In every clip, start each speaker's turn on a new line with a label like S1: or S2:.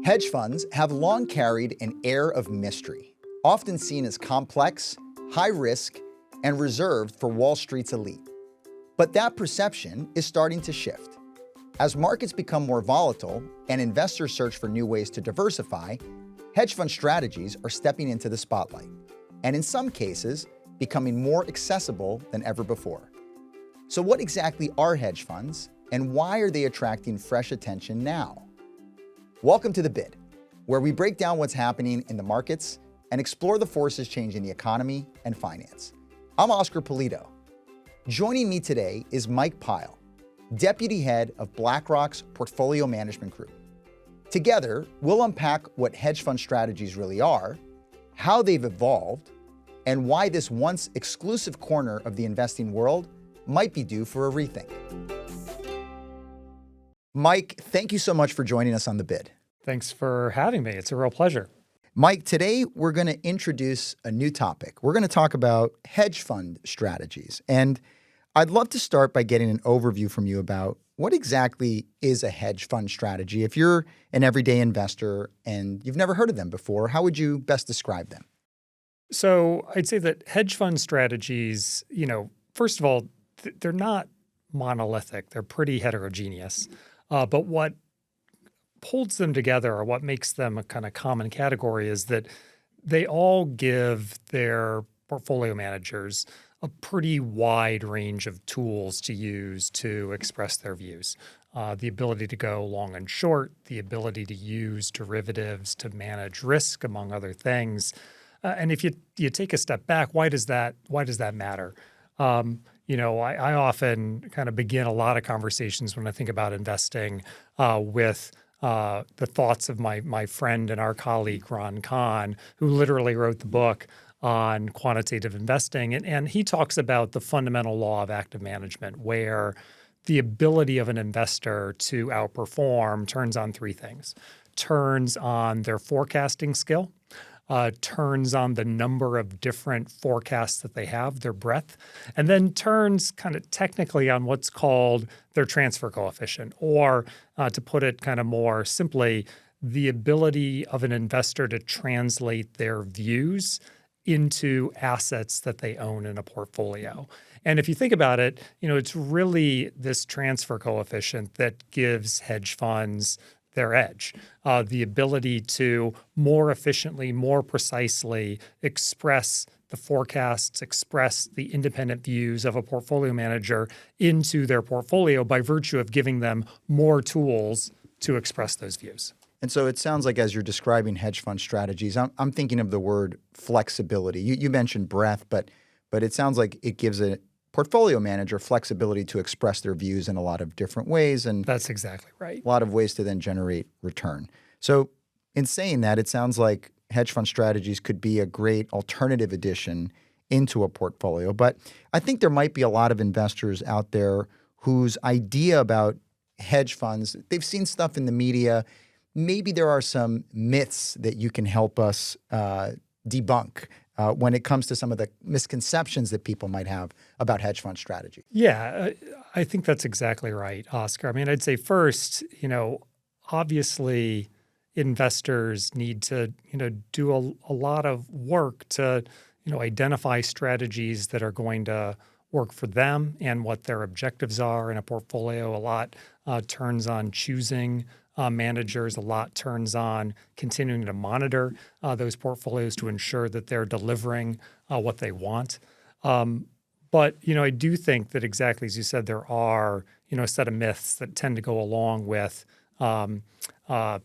S1: Hedge funds have long carried an air of mystery, often seen as complex, high risk, and reserved for Wall Street's elite. But that perception is starting to shift. As markets become more volatile and investors search for new ways to diversify, hedge fund strategies are stepping into the spotlight, and in some cases, becoming more accessible than ever before. So what exactly are hedge funds, and why are they attracting fresh attention now? Welcome to The Bid, where we break down what's happening in the markets and explore the forces changing the economy and finance. I'm Oscar Pulido. Joining me today is Mike Pyle, Deputy Head of BlackRock's Portfolio Management Group. Together, we'll unpack what hedge fund strategies really are, how they've evolved, and why this once exclusive corner of the investing world might be due for a rethink. Mike, thank you so much for joining us on The Bid.
S2: Thanks for having me. It's a real pleasure.
S1: Mike, today we're going to introduce a new topic. We're going to talk about hedge fund strategies. And I'd love to start by getting an overview from you about what exactly is a hedge fund strategy. If you're an everyday investor and you've never heard of them before, how would you best describe them?
S2: So I'd say that hedge fund strategies, first of all, they're not monolithic. They're pretty heterogeneous. But what holds them together, or what makes them a kind of common category, is that they all give their portfolio managers a pretty wide range of tools to use to express their views. The ability to go long and short, the ability to use derivatives to manage risk, among other things. And if you take a step back, why does that matter? I often kind of begin a lot of conversations when I think about investing with the thoughts of my friend and our colleague, Ron Kahn, who literally wrote the book on quantitative investing. And he talks about the fundamental law of active management, where the ability of an investor to outperform turns on three things. Turns on their forecasting skill, turns on the number of different forecasts that they have, their breadth, and then turns kind of technically on what's called their transfer coefficient, or to put it kind of more simply, the ability of an investor to translate their views into assets that they own in a portfolio. And if you think about it, it's really this transfer coefficient that gives hedge funds their edge, the ability to more efficiently, more precisely express the forecasts, express the independent views of a portfolio manager into their portfolio by virtue of giving them more tools to express those views.
S1: And so it sounds like, as you're describing hedge fund strategies, I'm thinking of the word flexibility. You mentioned breadth, but it sounds like it gives a portfolio manager flexibility to express their views in a lot of different ways. And
S2: that's exactly right.
S1: A lot of ways to then generate return. So in saying that, it sounds like hedge fund strategies could be a great alternative addition into a portfolio. But I think there might be a lot of investors out there whose idea about hedge funds, they've seen stuff in the media. Maybe there are some myths that you can help us debunk when it comes to some of the misconceptions that people might have about hedge fund strategy.
S2: Yeah, I think that's exactly right, Oscar. I mean, I'd say first, obviously investors need to, do a lot of work to, identify strategies that are going to work for them and what their objectives are in a portfolio. A lot turns on choosing managers. A lot turns on continuing to monitor those portfolios to ensure that they're delivering what they want. But, I do think that, exactly as you said, there are, a set of myths that tend to go along with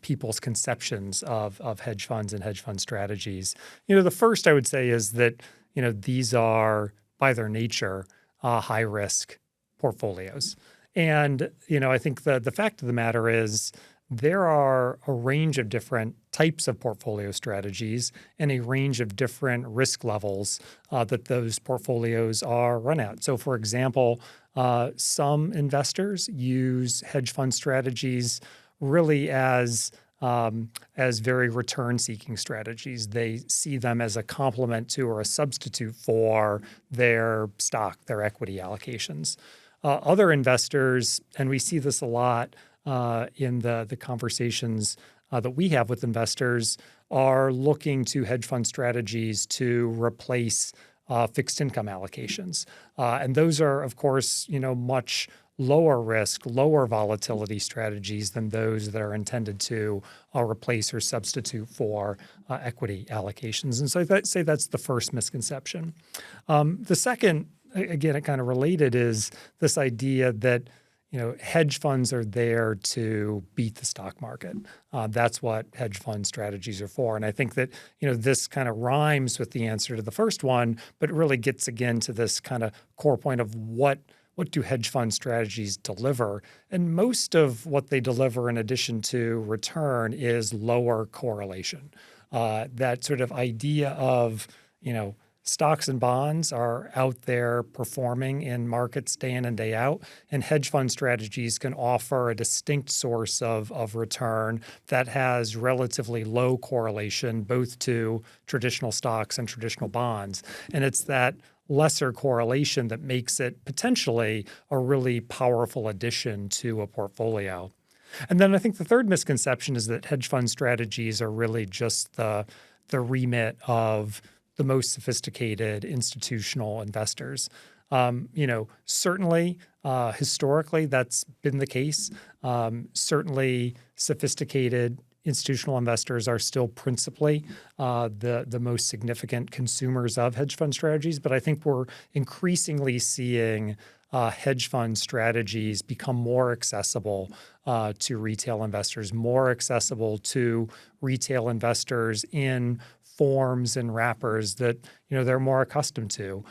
S2: people's conceptions of hedge funds and hedge fund strategies. The first I would say is that, these are, by their nature, high risk portfolios. And, I think the fact of the matter is there are a range of different types of portfolio strategies and a range of different risk levels that those portfolios are run at. So, for example, some investors use hedge fund strategies really as very return-seeking strategies. They see them as a complement to or a substitute for their stock, their equity allocations. Other investors, and we see this a lot in the conversations that we have with investors are looking to hedge fund strategies to replace fixed income allocations. And those are, of course, much lower risk, lower volatility strategies than those that are intended to replace or substitute for equity allocations. And so I'd say that's the first misconception. The second, again, it kind of related, is this idea that hedge funds are there to beat the stock market. That's what hedge fund strategies are for. And I think that, this kind of rhymes with the answer to the first one, but really gets again to this kind of core point of what do hedge fund strategies deliver? And most of what they deliver, in addition to return, is lower correlation. That sort of idea of, stocks and bonds are out there performing in markets day in and day out, and hedge fund strategies can offer a distinct source of return that has relatively low correlation both to traditional stocks and traditional bonds. And it's that lesser correlation that makes it potentially a really powerful addition to a portfolio. And then I think the third misconception is that hedge fund strategies are really just the remit of the most sophisticated institutional investors. Certainly, historically, that's been the case. Certainly, sophisticated institutional investors are still principally the most significant consumers of hedge fund strategies, but I think we're increasingly seeing hedge fund strategies become more accessible to retail investors, more accessible to retail investors in forms and wrappers that they're more accustomed to,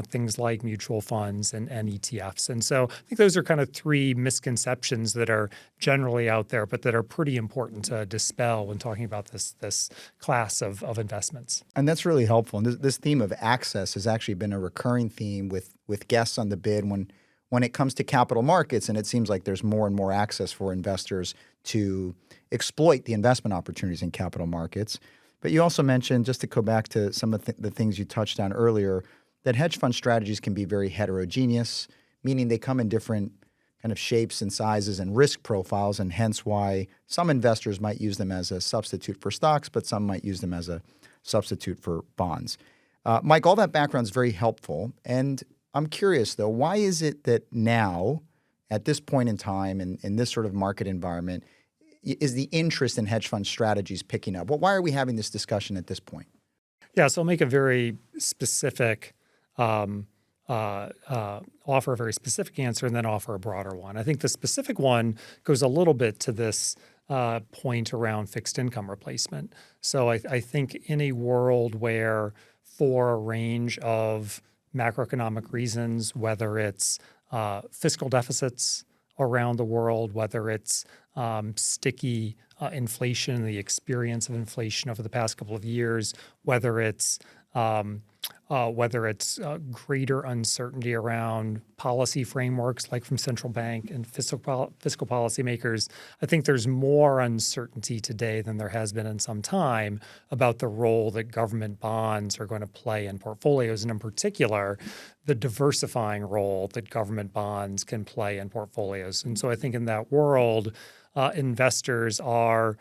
S2: things like mutual funds and ETFs. And so I think those are kind of three misconceptions that are generally out there, but that are pretty important to dispel when talking about this class of investments.
S1: And that's really helpful. And this theme of access has actually been a recurring theme with guests on the bid when it comes to capital markets, and it seems like there's more and more access for investors to exploit the investment opportunities in capital markets. But you also mentioned, just to go back to some of the things you touched on earlier, that hedge fund strategies can be very heterogeneous, meaning they come in different kind of shapes and sizes and risk profiles, and hence why some investors might use them as a substitute for stocks, but some might use them as a substitute for bonds. Mike, all that background is very helpful. And I'm curious, though, why is it that now, at this point in time, in this sort of market environment, is the interest in hedge fund strategies picking up? Well, why are we having this discussion at this point?
S2: Yeah, so I'll make a very specific offer a very specific answer and then offer a broader one. I think the specific one goes a little bit to this point around fixed income replacement. So I think in a world where, for a range of macroeconomic reasons, whether it's fiscal deficits around the world, whether it's sticky inflation, the experience of inflation over the past couple of years, whether it's greater uncertainty around policy frameworks like from central bank and fiscal policymakers, I think there's more uncertainty today than there has been in some time about the role that government bonds are going to play in portfolios, and in particular, the diversifying role that government bonds can play in portfolios. And so I think in that world, investors are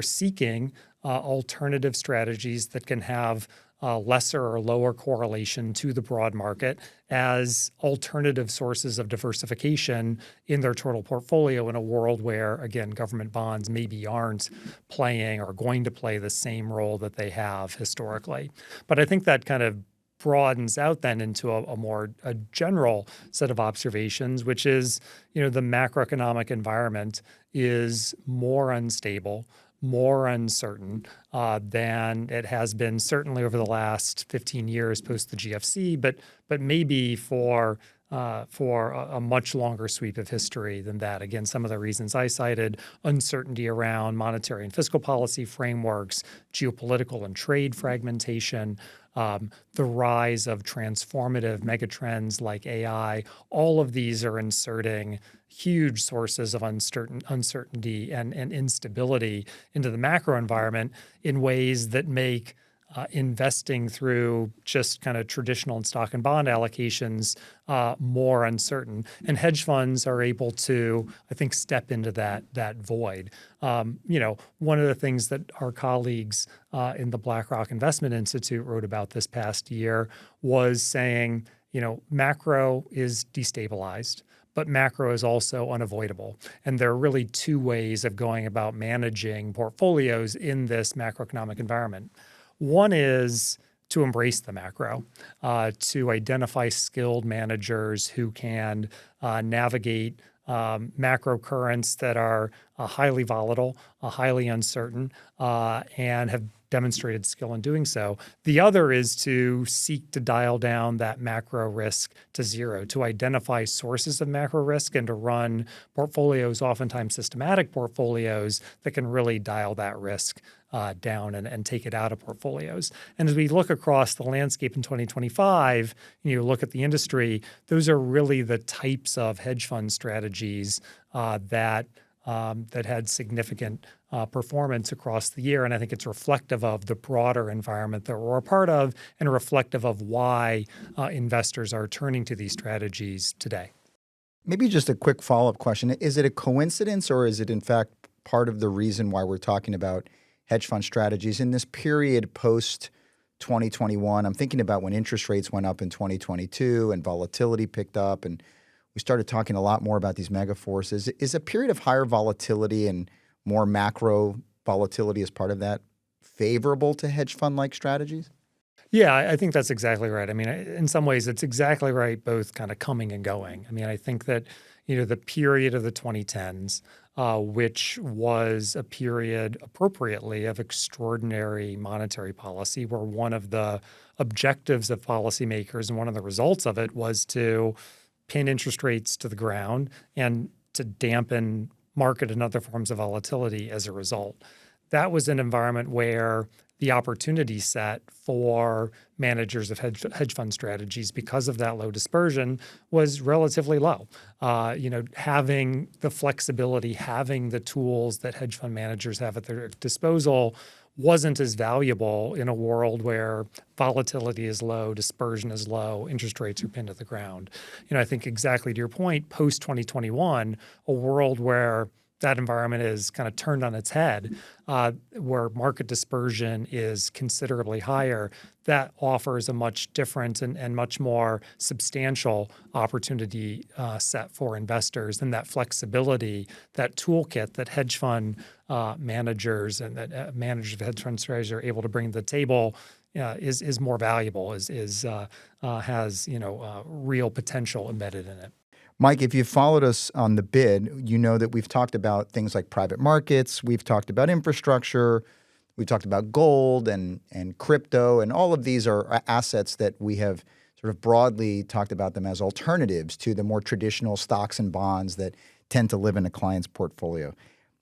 S2: seeking alternative strategies that can have lesser or lower correlation to the broad market as alternative sources of diversification in their total portfolio in a world where, again, government bonds maybe aren't playing or going to play the same role that they have historically. But I think that kind of broadens out then into a more general set of observations, which is, the macroeconomic environment is more unstable, more uncertain than it has been certainly over the last 15 years post the GFC, but maybe for a much longer sweep of history than that. Again, some of the reasons I cited: uncertainty around monetary and fiscal policy frameworks, geopolitical and trade fragmentation, the rise of transformative megatrends like AI. All of these are inserting huge sources of uncertainty and instability into the macro environment in ways that make investing through just kind of traditional stock and bond allocations more uncertain. And hedge funds are able to, I think, step into that void. One of the things that our colleagues in the BlackRock Investment Institute wrote about this past year was saying, macro is destabilized, but macro is also unavoidable. And there are really two ways of going about managing portfolios in this macroeconomic environment. One is to embrace the macro, to identify skilled managers who can navigate macro currents that are highly volatile, highly uncertain, and have demonstrated skill in doing so. The other is to seek to dial down that macro risk to zero, to identify sources of macro risk and to run portfolios, oftentimes systematic portfolios, that can really dial that risk down and take it out of portfolios. And as we look across the landscape in 2025, you look at the industry, those are really the types of hedge fund strategies that had significant performance across the year. And I think it's reflective of the broader environment that we're a part of and reflective of why investors are turning to these strategies today.
S1: Maybe just a quick follow-up question. Is it a coincidence, or is it in fact part of the reason why we're talking about hedge fund strategies in this period post 2021? I'm thinking about when interest rates went up in 2022 and volatility picked up, and we started talking a lot more about these mega forces. Is a period of higher volatility and more macro volatility as part of that favorable to hedge fund-like strategies?
S2: Yeah, I think that's exactly right. I mean, in some ways, it's exactly right, both kind of coming and going. I mean, I think that, the period of the 2010s, which was a period appropriately of extraordinary monetary policy, where one of the objectives of policymakers and one of the results of it was to pin interest rates to the ground and to dampen market and other forms of volatility as a result. That was an environment where the opportunity set for managers of hedge fund strategies, because of that low dispersion, was relatively low. Having the flexibility, having the tools that hedge fund managers have at their disposal wasn't as valuable in a world where volatility is low, dispersion is low, interest rates are pinned to the ground. I think exactly to your point, post 2021, a world where that environment is kind of turned on its head, where market dispersion is considerably higher, that offers a much different and much more substantial opportunity set for investors. And that flexibility, that toolkit that hedge fund managers and that managers of hedge fund strategies are able to bring to the table is more valuable, has real potential embedded in it.
S1: Mike, if you've followed us on the bid, you know that we've talked about things like private markets, we've talked about infrastructure, we've talked about gold and crypto, and all of these are assets that we have sort of broadly talked about them as alternatives to the more traditional stocks and bonds that tend to live in a client's portfolio.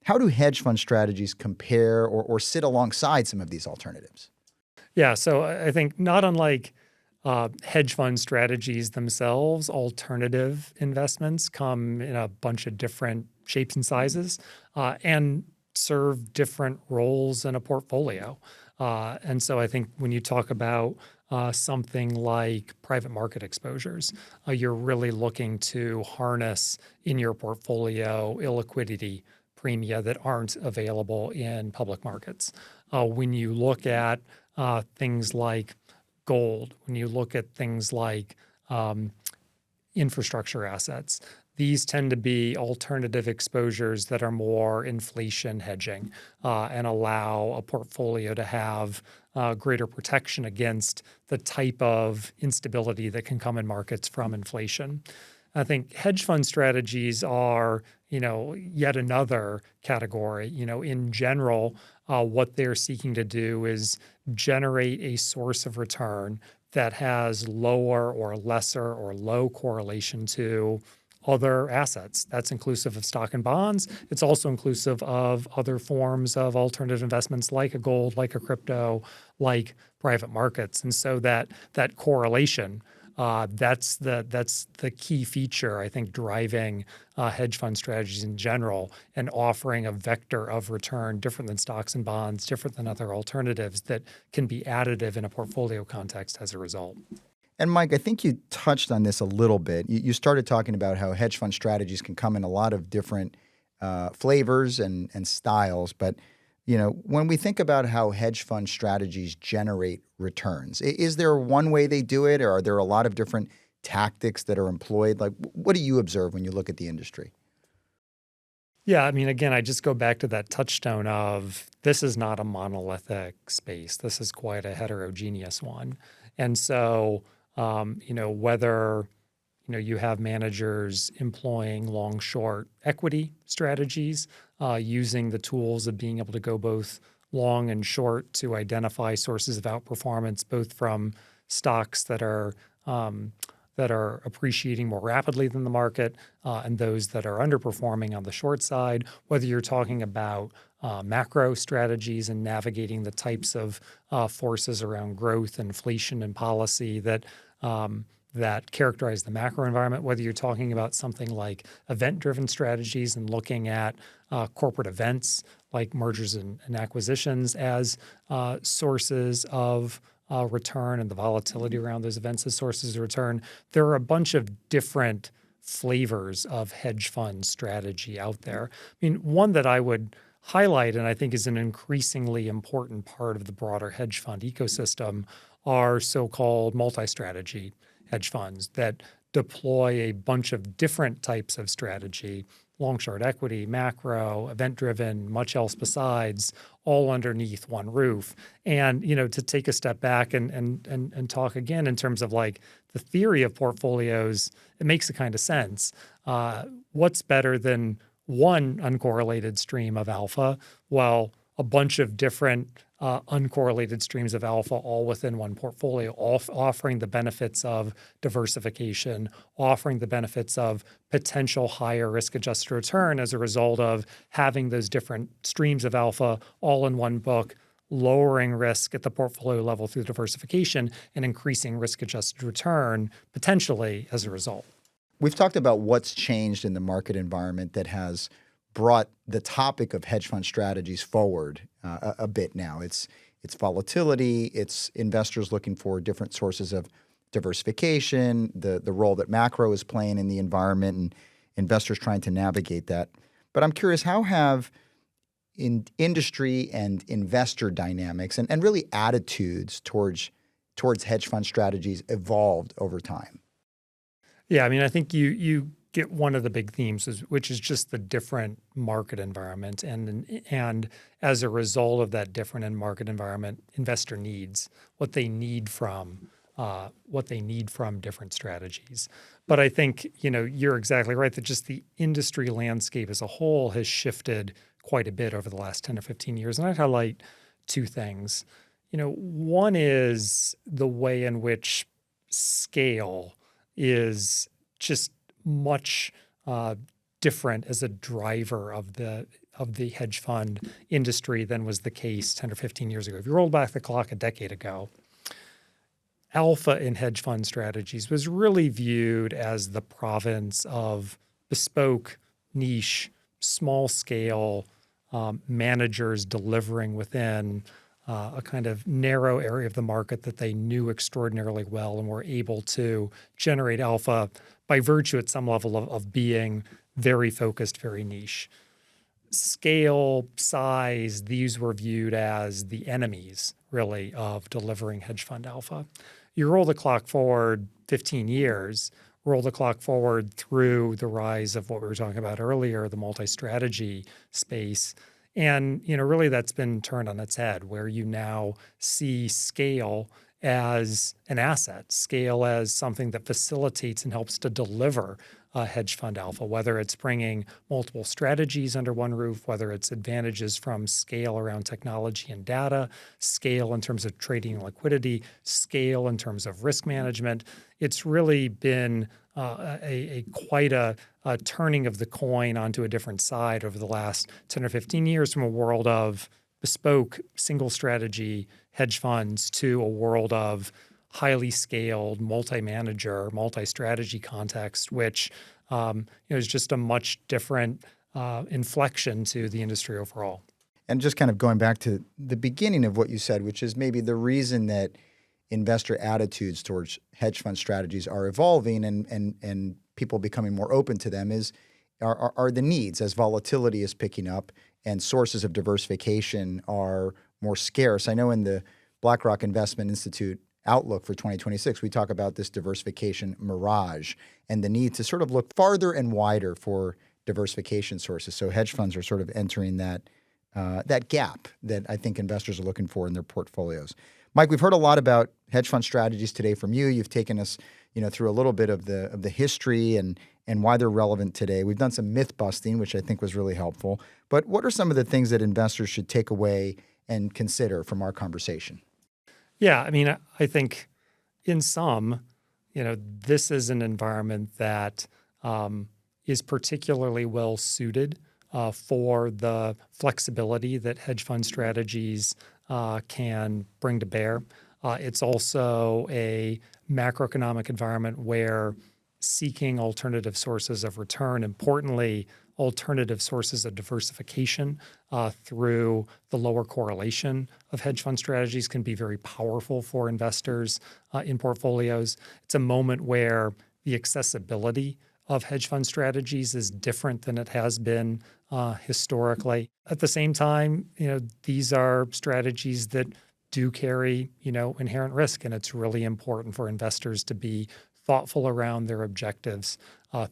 S1: How do hedge fund strategies compare or sit alongside some of these alternatives?
S2: Yeah, so I think not unlike hedge fund strategies themselves, alternative investments come in a bunch of different shapes and sizes and serve different roles in a portfolio. And so I think when you talk about something like private market exposures, you're really looking to harness in your portfolio illiquidity premia that aren't available in public markets. When you look at things like gold, when you look at things like infrastructure assets, these tend to be alternative exposures that are more inflation hedging and allow a portfolio to have greater protection against the type of instability that can come in markets from inflation. I think hedge fund strategies are, yet another category. In general, what they're seeking to do is generate a source of return that has lower or lesser or low correlation to other assets. That's inclusive of stock and bonds. It's also inclusive of other forms of alternative investments like a gold, like a crypto, like private markets. And so that correlation That's the key feature, I think, driving hedge fund strategies in general and offering a vector of return different than stocks and bonds, different than other alternatives that can be additive in a portfolio context as a result.
S1: And Mike, I think you touched on this a little bit. You started talking about how hedge fund strategies can come in a lot of different flavors and styles. But when we think about how hedge fund strategies generate returns, is there one way they do it, or are there a lot of different tactics that are employed? Like, what do you observe when you look at the industry?
S2: Yeah, I mean, again, I just go back to that touchstone of this is not a monolithic space. This is quite a heterogeneous one. And so, whether you have managers employing long-short equity strategies, using the tools of being able to go both long and short to identify sources of outperformance, both from stocks that are appreciating more rapidly than the market and those that are underperforming on the short side, whether you're talking about macro strategies and navigating the types of forces around growth, inflation, and policy that characterize the macro environment, whether you're talking about something like event-driven strategies and looking at corporate events like mergers and acquisitions as sources of return and the volatility around those events as sources of return. There are a bunch of different flavors of hedge fund strategy out there. I mean, one that I would highlight, and I think is an increasingly important part of the broader hedge fund ecosystem, are so-called multi-strategy hedge funds that deploy a bunch of different types of strategy, long-short equity, macro, event-driven, much else besides, all underneath one roof. And, to take a step back and talk again in terms of like the theory of portfolios, it makes a kind of sense. What's better than one uncorrelated stream of alpha? Well, a bunch of different uncorrelated streams of alpha all within one portfolio, offering the benefits of diversification, offering the benefits of potential higher risk-adjusted return as a result of having those different streams of alpha all in one book, lowering risk at the portfolio level through diversification and increasing risk-adjusted return potentially as a result.
S1: We've talked about what's changed in the market environment that has brought the topic of hedge fund strategies forward a bit now. It's volatility, it's investors looking for different sources of diversification, the role that macro is playing in the environment, and investors trying to navigate that. But I'm curious, how have industry and investor dynamics and really attitudes towards hedge fund strategies evolved over time?
S2: Yeah, I mean, I think you get one of the big themes, which is just the different market environment, and as a result of that different in market environment, investor needs what they need from different strategies. But I think you're exactly right that just the industry landscape as a whole has shifted quite a bit over the last 10 or 15 years, and I'd highlight two things. One is the way in which scale is just much different as a driver of the hedge fund industry than was the case 10 or 15 years ago. If you roll back the clock a decade ago, alpha in hedge fund strategies was really viewed as the province of bespoke, niche, small scale managers delivering within a kind of narrow area of the market that they knew extraordinarily well and were able to generate alpha by virtue at some level of being very focused, very niche. Scale, size, these were viewed as the enemies, really, of delivering hedge fund alpha. You roll the clock forward 15 years, roll the clock forward through the rise of what we were talking about earlier, the multi-strategy space. And, really that's been turned on its head, where you now see scale as an asset, scale as something that facilitates and helps to deliver hedge fund alpha, whether it's bringing multiple strategies under one roof, whether it's advantages from scale around technology and data, scale in terms of trading and liquidity, scale in terms of risk management. It's really been quite a turning of the coin onto a different side over the last 10 or 15 years, from a world of bespoke single strategy hedge funds to a world of highly scaled, multi-manager, multi-strategy context, which is just a much different inflection to the industry overall.
S1: And just kind of going back to the beginning of what you said, which is maybe the reason that investor attitudes towards hedge fund strategies are evolving and people becoming more open to them are the needs as volatility is picking up and sources of diversification are more scarce. I know in the BlackRock Investment Institute outlook for 2026, we talk about this diversification mirage and the need to sort of look farther and wider for diversification sources. So hedge funds are sort of entering that gap that I think investors are looking for in their portfolios. Mike, we've heard a lot about hedge fund strategies today from you. You've taken us, through a little bit of the history and why they're relevant today. We've done some myth busting, which I think was really helpful. But what are some of the things that investors should take away and consider from our conversation?
S2: Yeah, I mean, I think in sum, this is an environment that is particularly well suited for the flexibility that hedge fund strategies can bring to bear. It's also a macroeconomic environment where seeking alternative sources of return, importantly, alternative sources of diversification through the lower correlation of hedge fund strategies can be very powerful for investors in portfolios. It's a moment where the accessibility of hedge fund strategies is different than it has been historically. At the same time, these are strategies that do carry, inherent risk, and it's really important for investors to be thoughtful around their objectives,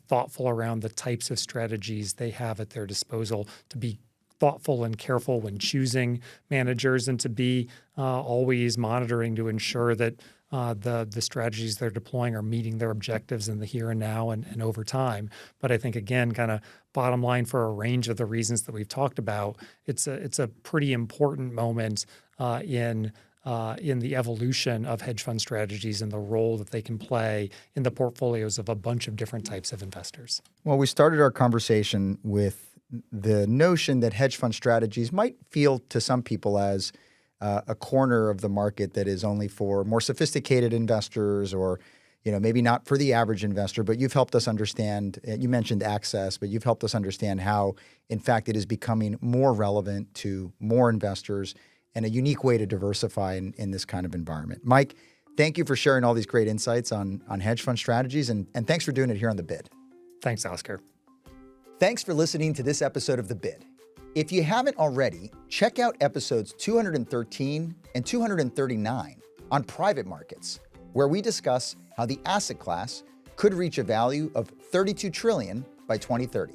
S2: thoughtful around the types of strategies they have at their disposal, to be thoughtful and careful when choosing managers, and to be always monitoring to ensure that the strategies they're deploying are meeting their objectives in the here and now and over time. But I think, again, kind of bottom line, for a range of the reasons that we've talked about, it's a pretty important moment in the evolution of hedge fund strategies and the role that they can play in the portfolios of a bunch of different types of investors.
S1: Well, we started our conversation with the notion that hedge fund strategies might feel to some people as a corner of the market that is only for more sophisticated investors, or maybe not for the average investor. But you've helped us understand, you mentioned access, but you've helped us understand how, in fact, it is becoming more relevant to more investors and a unique way to diversify in this kind of environment. Mike, thank you for sharing all these great insights on hedge fund strategies, and thanks for doing it here on The Bid.
S2: Thanks, Oscar.
S1: Thanks for listening to this episode of The Bid. If you haven't already, check out episodes 213 and 239 on private markets, where we discuss how the asset class could reach a value of $32 trillion by 2030.